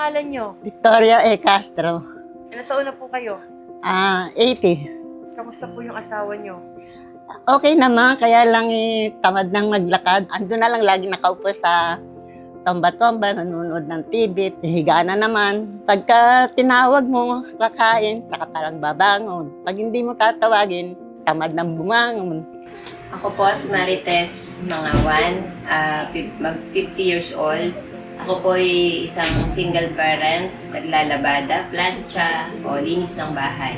pangalan nyo? Victoria E. Castro. Ilan taon na po kayo? 80. Kamusta po yung asawa nyo? Okay naman, kaya lang tamad nang maglakad. Ando na lang lagi nakaupo sa tomba-tomba, nanonood ng TV, higa na naman. Pagka tinawag mo, kakain, saka talang babangon. Pag hindi mo tatawagin, tamad nang bumangon. Ako po si Marites Mangawan, mag 50 years old. Ako po ay isang single parent, naglalabada, plancha, o linis ng bahay.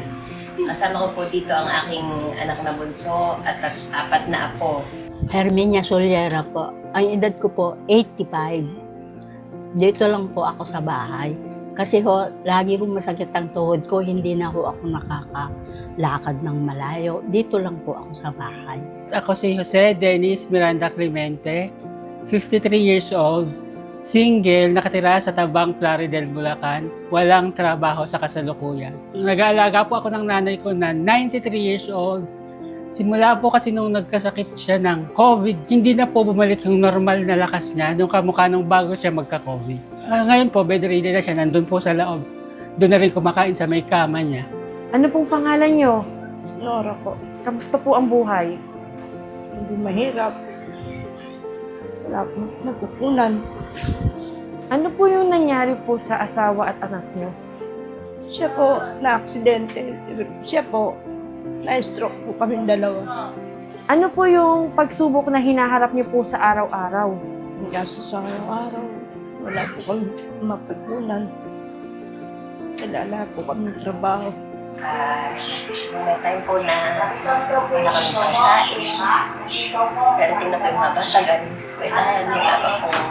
Kasama ko po dito ang aking anak na bunso at 4 na apo. Herminia Soliera po. Ang edad ko po, 85. Dito lang po ako sa bahay. Kasi ho, lagi kong masakit ang tuhod ko, hindi na ho ako nakakalakad ng malayo. Dito lang po ako sa bahay. Ako si Jose Dennis Miranda Clemente, 53 years old, single, nakatira sa Tabang, Plaridel, Bulacan, walang trabaho sa kasalukuyan. Nag-aalaga po ako ng nanay ko na 93 years old. Simula po kasi nung nagkasakit siya ng COVID, hindi na po bumalik yung normal na lakas niya nung kamukha nung bago siya magka-COVID. Ngayon po, bedridden na siya, nandun po sa loob. Doon na rin kumakain sa may kama niya. Ano pong pangalan nyo? Nora po. Kamusta po ang buhay? Hindi mahirap. Wala po nagkukunan. Ano po yung nangyari po sa asawa at anak nyo? Siya po na-aksidente. Siya po na-stroke po kaming dalawa. Ano po yung pagsubok na hinaharap nyo po sa araw-araw? Nagasa sa araw-araw. Wala po kami mapagkunan. Wala po kami trabaho. May time po na wala kami pasain. Darating na po yung mga bata, galing sa eskwelahan, wala pa pong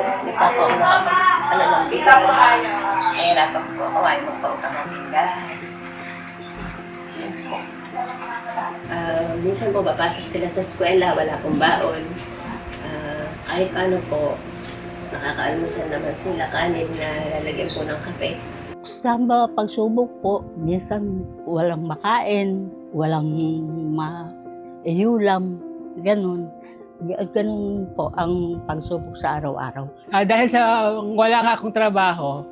hindi pa po ako nakapag ng bigas. Nahirapan po ako, ayaw magpautang ng tindahan. Minsan po papasok sila sa eskwela, wala pong baon. Kahit paano po, nakakaalmusal naman sila kanin na lalagyan po ng kape. Sa mga pagsubok po, minsan walang makain, walang maiulam, ganun. Ganun po ang pagsubok sa araw-araw. Dahil sa wala nga akong trabaho,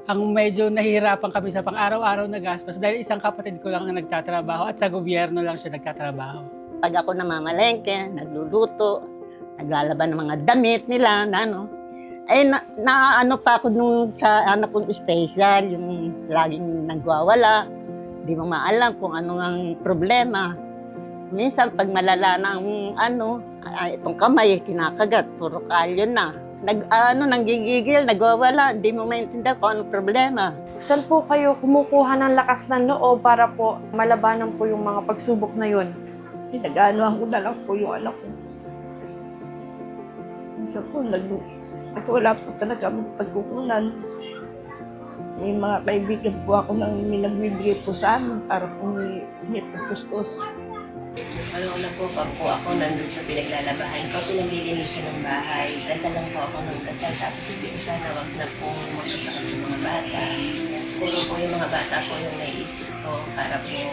ang medyo nahihirapan kami sa pang-araw-araw na gastos dahil isang kapatid ko lang ang nagtatrabaho at sa gobyerno lang siya nagtatrabaho. Pag ako namamalengke, nagluluto, naglalaban ng mga damit nila, naano pa ako nung sa anak kong special, yung laging nagwawala, di mo maalam kung ano ang problema. Minsan pag malala ng itong kamay, kinakagat, puro kalyo na. Nanggigigil, nagwawala, hindi mo maintindihan kung anong problema. Saan po kayo kumukuha ng lakas ng loob para po malabanan po yung mga pagsubok na yun? Pinag-aanohan ko na lang po yung anak ko. Minsan po, wala po talaga akong pagkukunan. May mga kaibigan po ako nang nagbibigay po sa amin para po may pagkustos. Una po, pag po ako nandun sa pinaglalabahan ko, pinaglilinisan ng bahay. Dasal lang po ako ng dasal. Tapos ibig sana wag na po magkasakit ng mga bata. Puro po yung mga bata po yung naisip ko para po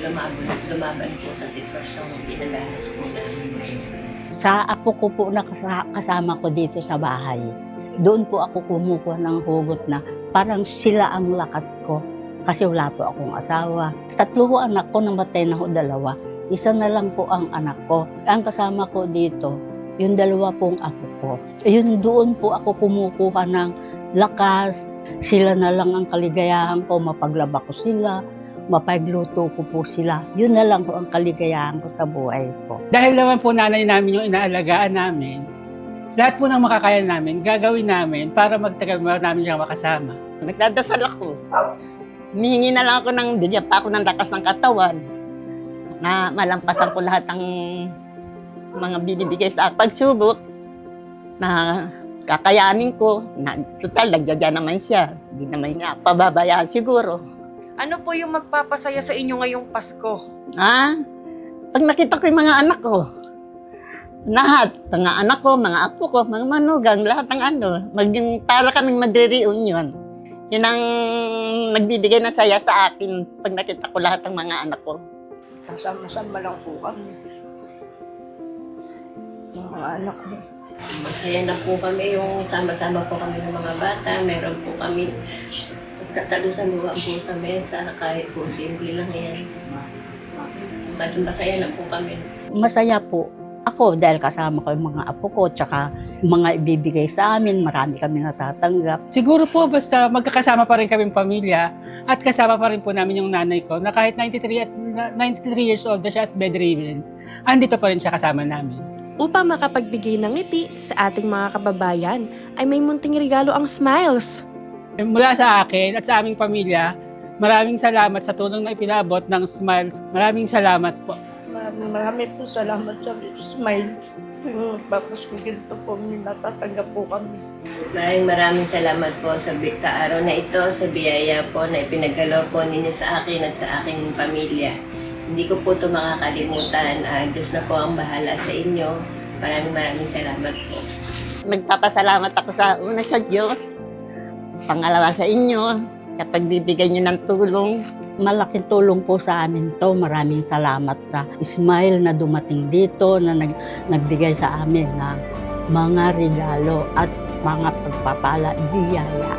lumaban po sa sitwasyong dinadanas po namin ngayon. Sa apo ko po na kasama ko dito sa bahay, doon po ako kumukuha ng hugot na parang sila ang lakas ko. Kasi wala po akong asawa. 3 ho anak ko, namatay na ho 2. Isa na lang po ang anak ko. Ang kasama ko dito, yung 2 pong apo ko. Yun doon po ako kumukuha ng lakas. Sila na lang ang kaligayahan ko, mapaglaba ko sila, mapagluto ko po sila. Yun na lang po ang kaligayahan ko sa buhay ko. Dahil naman po nanay namin yung inaalagaan namin, lahat po ng makakaya namin, gagawin namin para magtagal namin siyang makasama. Nagdadasal ako. Humihingi na lang ako bigyan pa ako ng lakas ng katawan na malampasan ko lahat ng mga binibigay sa pagsubok na kakayanin ko. Total, nagdadya naman siya. Hindi naman niya pababayaan siguro. Ano po yung magpapasaya sa inyo ngayong Pasko? Pag nakita ko yung mga anak ko, lahat, mga anak ko, mga apo ko, mga manugang, lahat ng maging para kaming magre-reunion. Yun ang nagbibigay ng saya sa akin pag nakita ko lahat ng mga anak ko. Kasama-sama lang po kami. Mga anak ko. Masaya na po kami yung sama-sama po kami ng mga bata. Meron po kami sasalu-saluhan po sa mesa kahit po simple lang yan. Masaya na po kami. Masaya po ako dahil kasama ko yung mga apo ko, tsaka mga ibibigay sa amin, marami kami natatanggap. Siguro po basta magkakasama pa rin kaming pamilya at kasama pa rin po namin yung nanay ko na kahit 93 years old na siya at bedridden, andito pa rin siya kasama namin. Upang makapagbigay ng ngiti sa ating mga kababayan, ay may munting regalo ang Smiles. Mula sa akin at sa aming pamilya, maraming salamat sa tulong na ipinabot ng Smiles. Maraming salamat po. Marami po salamat sa Smile. Yung tapos ko ganito po, may natatanggap po kami. Maraming salamat po sa araw na ito, sa biyaya po na ipinagkaloob po ninyo sa akin at sa aking pamilya. Hindi ko po ito makakalimutan. Diyos na po ang bahala sa inyo. Maraming salamat po. Nagpapasalamat ako sa una sa Diyos, pangalawa sa inyo, kapag bibigay niyo ng tulong. Malaking tulong po sa amin to. Maraming salamat sa Smile na dumating dito, na nagbigay sa amin ng mga regalo at mga pagpapala, biyaya.